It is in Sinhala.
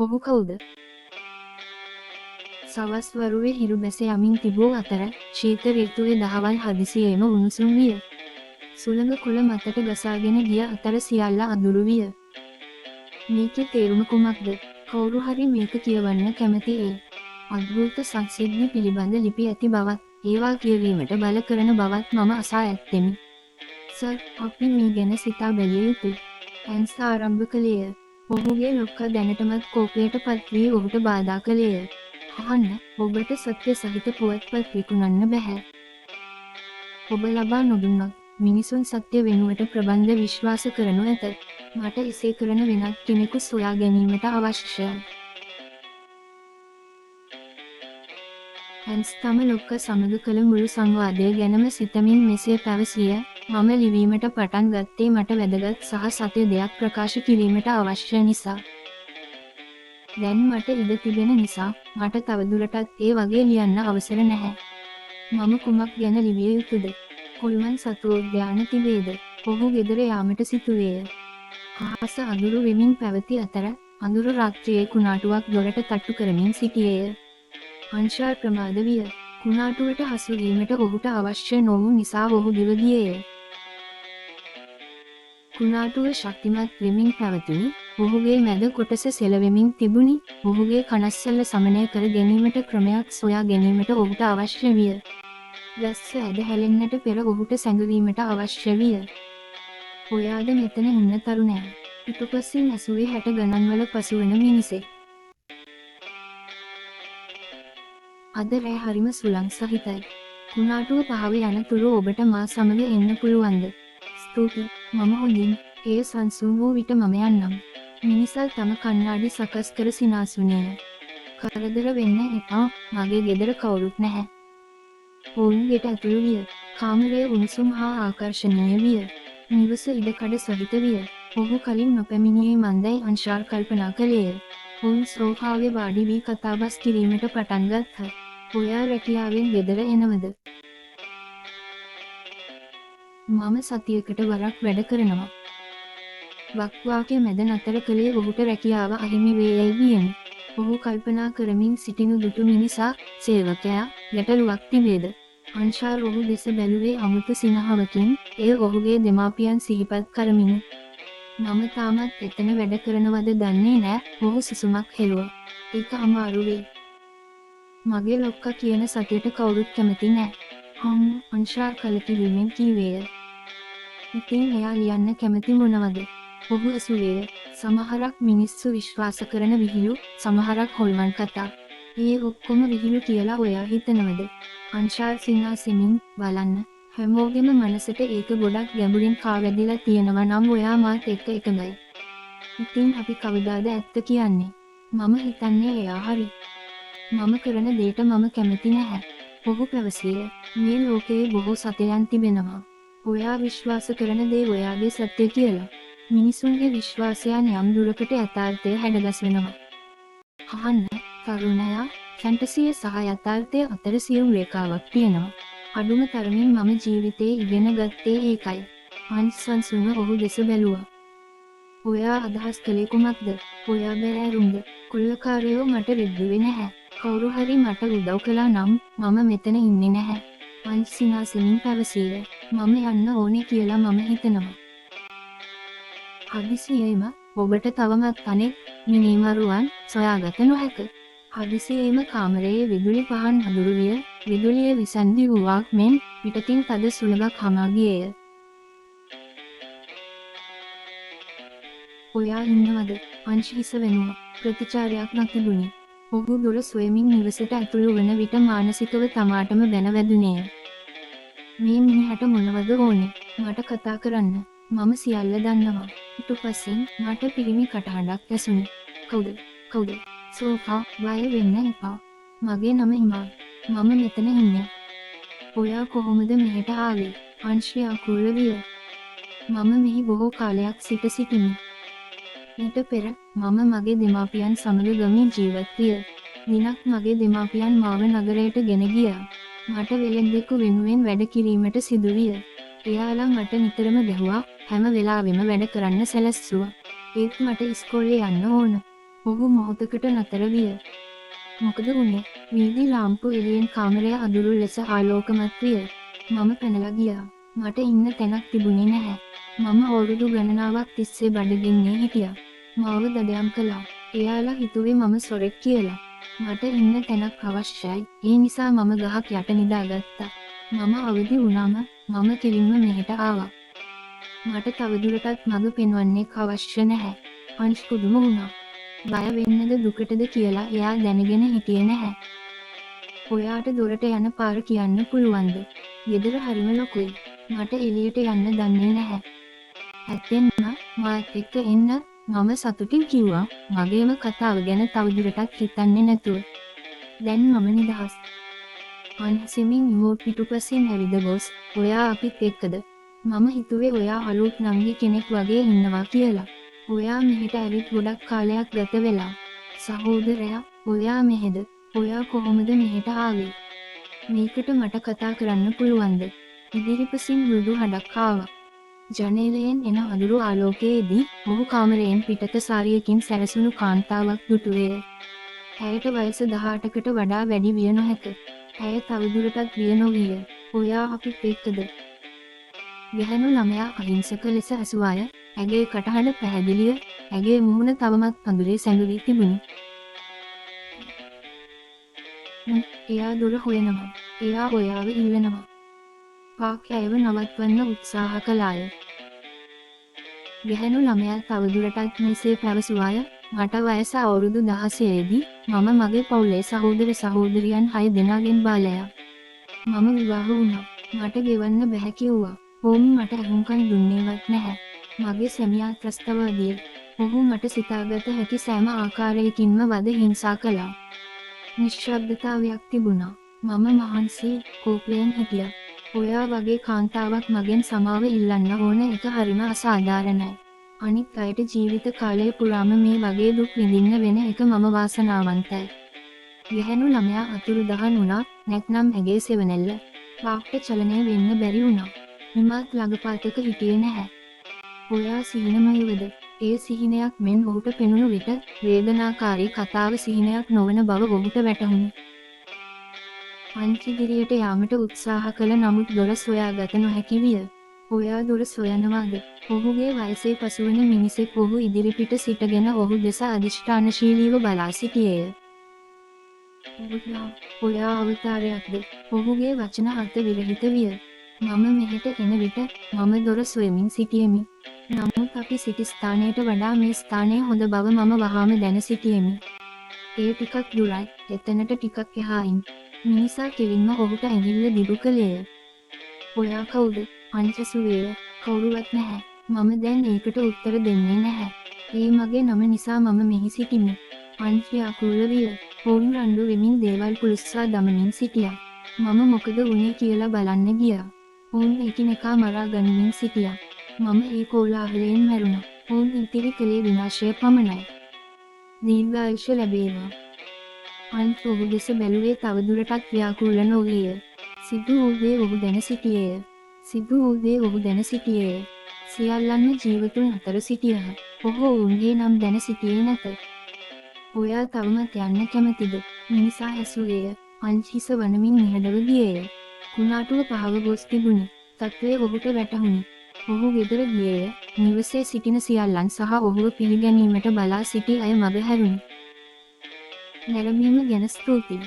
ඔහු කවුද? සවස් වරුවේ හිරු බැස යමින් තිබූ අතර ශීත ඍතුවේ දහවල් හදිසියේම උණුසුම් විය. සුළඟ කොළ මතට ගසාගෙන ගිය අතර සියල්ල අඳුරු විය. මේකේ තේරුම කුමක්ද? කවුරු හරි මේක කියවන්න කැමති ඒ අද්භූත සංසිද්ධි පිළිබඳ ලිපි ඇති බවත්, ඒවා කියවීමට බල කරන බවත් මම අසා ඇත්තෙමි. සර්, අපි මේ ගැන සිතා බැලිය යුතුයි. ඇන්ස් ආරම්භ කළේය. ඔහුගේ ලොක්කා දැනටමත් කෝපයට පත් වී ඔහුට බාධා කළේය. අහන්න, ඔබට සත්‍ය සහිත පුවත්පත් විකුණන්න බැහැ. ඔබ ලබා නොදුන්නොත් මිනිසුන් සත්‍ය වෙනුවට ප්‍රබන්ධ විශ්වාස කරනු ඇත. මට එසේ කරන වෙනත් කෙනෙකු සොයා ගැනීමට අවශ්‍යයි. ඇන්ස් තම ලොක්ක සමග කළ මුළු සංවාදය ගැනම සිතමින් මෙසේ පැවසිය. මම ලිවීමට පටන් ගත්තේ මට වැදගත් සහ සත්‍ය දෙයක් ප්‍රකාශ කිරීමට අවශ්‍ය නිසා. දැන් මට ඉඩ තිබෙන නිසා මට තවදුරටත් ඒ වගේ ලියන්න අවසර නැහැ. මම කුමක් ගැන ලිවිය යුතුද? කොල්මන් සතුෝද්‍යාන තිබේද? ඔහු ගෙදර යාමට සිතුවේය. අහස අඳුරු වෙමින් පැවති අතර අඳුරු රාත්‍රියේ කුණාටුවක් දොරට තට්ටු කරමින් සිටියේය. අන්ෂාර් ප්‍රමාද විය. කුණාටුවට හසු වීමට ඔහුට අවශ්‍ය නොවූ නිසා ඔහු දිව ගියේය. කුණාටුව ශක්තිමත් වෙමින් පැවතුණි. ඔහුගේ මැද කොටස සෙලවෙමින් තිබුණි. ඔහුගේ කනස්සල්ල සමනය කර ගැනීමට ක්‍රමයක් සොයා ගැනීමට ඔහුට අවශ්‍ය විය. වැස්ස ඇද හැලෙන්නට පෙර ඔහුට සැඟවීමට අවශ්‍ය විය. ඔයාද මෙතන ඉන්න තරුණයා. පිටුපසින් ඇසුවේ 60 ගණන්වල පසුවන මිනිසෙක්. අද රෑ හරිම සුළං සහිතයි. කුණාටුව පහව යන තුරු ඔබට මා සමග එන්න පුළුවන්ද? ස්තුතියි, මම හොඳින්. ඒ සංසුන් වූ විට මම යන්නම්. මිනිසා තම කණ්ණාඩි සකස් කර සිනාසුනේය. කරදර වෙන්න එපා, මගේ ගෙදර කවුරුත් නැහැ. ඔවුන් ගෙට ඇතුළු විය. කාමරය උණුසුම් හා ආකර්ශනීය විය. නිවස ඉඩකඩ සහිත විය. ඔහු කලින් නොපැමිණියේ මන්දයි අන්ෂාර් කල්පනා කළේය. ඔවුන් සෝෆාවේ වාඩි වී කතාබස් කිරීමට පටන් ගත්තා. ඔයා රැකියාවෙන් ගෙදර එනවද? මම සතියකට වරක් වැඩ කරනවා. වක්වාකේ මැද නතර කළේ ඔහුට රැකියාව අහිමි වේයයි වියනි. ඔහු කල්පනා කරමින් සිටිනු දුටු මිනිසා, සේවකයා, ගැටලුවක් තිබේද? අන්ෂාර් ඔහු දෙස බැලුවේ අමුතු සිනහවකින්. එය ඔහුගේ දෙමාපියන් සිහිපත් කරමිනි. මම තාමත් එතන වැඩ කරනවද දන්නේ නෑ. ඔහු සුසුමක් හෙළුවා. ඒක අමාරු වෙයි. මගේ ලොක්කා කියන සතියට කවුරුත් කැමති නෑ. අන්ෂාර් කලකිරීමෙන් කීවේය. ඉතින් එයා ලියන්න කැමති මොනවද? ඔහු ඇසුවේය. සමහරක් මිනිස්සු විශ්වාස කරන විහිළු, සමහරක් හොල්මන් කතා. ඒ ඔක්කොම විහිළු කියලා ඔයා හිතනවද? අන්ෂාර් සිනාසෙමින්, බලන්න. හැමෝගෙම මනසට ඒක ගොඩක් ගැඹුරින් කාවැදිලා තියෙනවා නම් ඔයා මාත් එක්ක එකඟයි. ඉතින් අපි කවදාද ඇත්ත කියන්නේ? මම හිතන්නේ එයා හරි. මම කරන දේට මම කැමති නැහැ. ඔහු පැවසිය. මේ ලෝකයේ බොහෝ සත්‍යයන් තිබෙනවා. ඔයා විශ්වාස කරන දේ ඔයාගේ සත්‍ය කියලා. මිනිසුන්ගේ විශ්වාසයන් යම් දුරකට යථාර්ථය හැඩගස්වෙනවා. අහන්න, තරුණයා, ෆැන්ටසිය සහ යථාර්ථය අතර සියුම් රේඛාවක් තියෙනවා. අඩුම තරමින් මම ජීවිතේ ඉගෙන ගත්තේ ඒකයි. අන්සන්සුන ඔහු දෙස බැලුවා. ඔයා අදහස් කළේ කුමක්ද? ඔයා බැරෑරුම්ද? කොල්ලකාරයෝ මට රිද්දුවේ නැහැ. කවුරු හරි මට උදව් කළා නම් මම මෙතන ඉන්නේ නැහැ. අන්සිනාසෙමින් පැවසීය. මම යන්න ඕනේ කියලා මම හිතනවා. හදිසියෙම ඔබට තවමත් අනෙක් මිනිමරුවන් සොයාගත නොහැක. හදිසියෙම කාමරයේ විදුලි පහන් අඳුරු විය. විදුලිය විසන්දි වූවක් මෙන් පිටතින් තද සුළඟක් හමා ගියේය. ඔයා ඉන්නවද? අංශ හිස වෙනුවා. ප්‍රතිචාරයක් නැතිබුණි. ඔහු දුර සොයමින් නිවසට ඇතුළු වන විට මානසිකව තමාටම බැන වැදුනේය. මේ මිනිහට මොනවද ඕනේ? මට කතා කරන්න. මම සියල්ල දන්නවා. ඊටපස්සේ මට පිරිමි කටහඬක් ඇසුණි. කවුද? සෝෆා, බය වෙන්න එපා. මගේ නම හිමා. මම මෙතන ඉන්නේ. ඔයා කොහොමද මෙහෙට ආවේ? අංශය අකුල විය. මම මෙහි බොහෝ කාලයක් සිටිමි. ඊට පෙර මම මගේ දෙමාපියන් සමග ගමින් ජීවත් විය. දිනක් මගේ දෙමාපියන් මාව නගරයට ගෙන ගියා. මට වෙළෙන්දෙකු වෙනුවෙන් වැඩ කිරීමට සිදුවිය. එයාලා මට නිතරම ගැහුවා, හැම වෙලාවෙම වැඩ කරන්න සැලැස්සුවා. ඒත් මට ඉස්කෝලේ යන්න ඕන. ඔහු මොහොතකට නතර විය. මොකද වුනේ? වීදි ලාම්පු එළියෙන් කාමරය අඳුරු ලෙස ආලෝකමත් විය. මම පැනලා ගියා. මට ඉන්න තැනක් තිබුණේ නැහැ. මම අවුරුදු ගණනාවක් තිස්සේ බඩගින්නේ හිටියා. මාව දඩයම් කළා. එයාලා හිතුවේ මම සොරෙක් කියලා. මට ඉන්න තැනක් අවශ්‍යයි. ඒ නිසා මම ගහක් යට නිදාගත්තා. මම අවදි වුණාම මම කෙලින්ම මෙහෙට ආවා. මට තවදුරටත් මඟ පෙන්වන්නෙක් අවශ්‍ය නැහැ. අංශ් පුදුම වුණා. බය වෙන්නද දුකටද කියලා එයා දැනගෙන හිටියේ නැහැ. ඔයාට දොරට යන පාර කියන්න පුළුවන්ද? ගෙදර හරිම ලොකුයි. මට එළියට යන්න දන්නේ නැහැ. ඇත්තෙන්ම මාත් එක්ක එන්න මම සතුටින් කිව්වා. මගේම කතාව ගැන තවදුරටත් හිතන්නේ නැතුව. දැන් මම නිදහස්. අන්සිමින් ඉමෝ පිටුපසින් ඇවිද ගොස් ඔයා අපිත් එක්කද? මම හිතුවේ ඔයා අලුත් නංගි කෙනෙක් වගේ ඉන්නවා කියලා. ඔයා මෙහෙට ඇවිත් ගොඩක් කාලයක් ගත වෙලා. සහෝදරයා, ඔයා මෙහෙද? ඔයා කොහොමද මෙහෙට ආවේ? මේකට මට කතා කරන්න පුළුවන්ද? ඉදිරිපසින් මෘදු හඬක් ආවා. ජනේලයෙන් එන අඳුරු ආලෝකයේදී ඔහු කාමරයෙන් පිටත සාරියකින් සැරසුණු කාන්තාවක් දුටුවේය. ඇයට වයස 18කට වඩා වැඩි විය නොහැක. ඇය තවදුරටත් විය නොවිය. ඔයා අපිත් එක්කද? ගැහැණු ළමයා අහිංසක ලෙස ඇසුවාය. ඇගේ කටහඬ පැහැදිලිය. ඇගේ මුහුණ තවමත් අඳුරේ සැඟවී තිබුණි. එයා දොර හොයනවා. එයා ඔයාව ඉල්ලනවා. පාක් ඇයව නවත්වන්න උත්සාහ කළාය. ගැහැණු ළමයා තවදුරටත් මෙසේ පැවසුවාය. මට වයස අවුරුදු 16 දී මම මගේ පවුලේ සහෝදර සහෝදරියන් 6 දෙනාගෙන් බාලයා. මම විවාහ වුණා. මට ගෙවන්න බැහැ කිව්වා. ඔවුන් මට අහුම්කම් දුන්නේවත් නැහැ. මගේ සැමියා ත්‍රස්තවාදියෙක්. ඔහු මට සිතාගත හැකි සෑම ආකාරයකින්ම වද හිංසා කළා. නිශ්ශබ්දතාවයක් තිබුණා. මම මහන්සි කෝපයෙන් හිටියා. ඔයා වගේ කාන්තාවක් මගෙන් සමාව ඉල්ලන්න ඕන එක හරිම අසාධාරණයි. අනිත් අයට ජීවිත කාලය පුරාම මේ වගේ දුක් විඳින්න වෙන එක මම වාසනාවන්තයි. ගැහැණු ළමයා අතුරුදහන් වුණා. නැත්නම් ඇගේ සෙවණැල්ල වාක්ට චලනය වෙන්න බැරි වුණා. හිමත් ළඟපාතක හිටියේ නැහැ. ඔයා සිහිනමයවද? ඒ සිහිනයක් මෙන් ඔහුට පෙනුණු විට වේදනාකාරී කතාව සිහිනයක් නොවන බව ඔහුට වැටහුණි. අන්තිදිරියට යාමට උත්සාහ කළ නමුත් දොර සොයාගත නොහැකි විය. ඔයා දොර සොයනවාද? ඔහුගේ වයසේ පසුවන මිනිසෙක් ඔහු ඉදිරිපිට සිටගෙන ඔහු දෙස අධිෂ්ඨානශීලීව බලා සිටියේය. ඔයා අවතාරයක්ද? ඔහුගේ වචන අර්ථ විරහිත විය. මම මෙහෙට එන විට මම දොර සොයමින් සිටියෙමි. නමුත් අපි සිටි ස්ථානයට වඩා මේ ස්ථානය හොඳ බව මම වහාම දැන සිටියෙමි. ඒ ටිකක් දුරයි. එතනට ටිකක් එහායින්. මිනිසා කෙලින්ම ඔහුට ඇඟිල්ල දිගු කළේය. ඔයා කවුද? අන්සසුවේය. කවුරුවත් නැහැ. මම දැන් ඒකට උත්තර දෙන්නේ නැහැ. ඒ මගේ නම නිසා මම මෙහි සිටිමි. අන්ත්‍යා අකුල විය. ඔවුන් රණ්ඩු වෙමින් දේවල් පුලුස්සා දමමින් සිටියා. මම මොකද වුනේ කියලා බලන්න ගියා. ඔවුන් එකිනෙකා මරා ගනිමින් සිටියා. මම ඒ කෝලාහලයෙන් මැරුණා. ඔවුන් ඉතිරි කළේ විනාශය පමණයි. දීර්ඝායුෂ ලැබේවා. අන්ත් ඔහු දෙස බැලුවේ තවදුරටත් ව්‍යාකූල නොවිය. සිදු වූ දේ ඔහු දැන සිටියේය. සියල්ලන්ම ජීවතුන් අතර සිටියහ. ඔහු ඔවුන්ගේ නම් දැන සිටියේ නැත. ඔයා තවමත් යන්න කැමතිද? මිනිසා ඇසුවේය. අංශිස වනමින් නිහඬව ගියේය. කුණාටුව පහව ගොස් තිබුණි. තත්ත්වය ඔහුට වැටහුණි. ඔහු ගෙදර ගියේය. නිවසේ සිටින සියල්ලන් සහ ඔහුව පිළිගැනීමට බලා සිටි අය මග හැරුණි. නැරඹීම ගැන ස්තුතියි.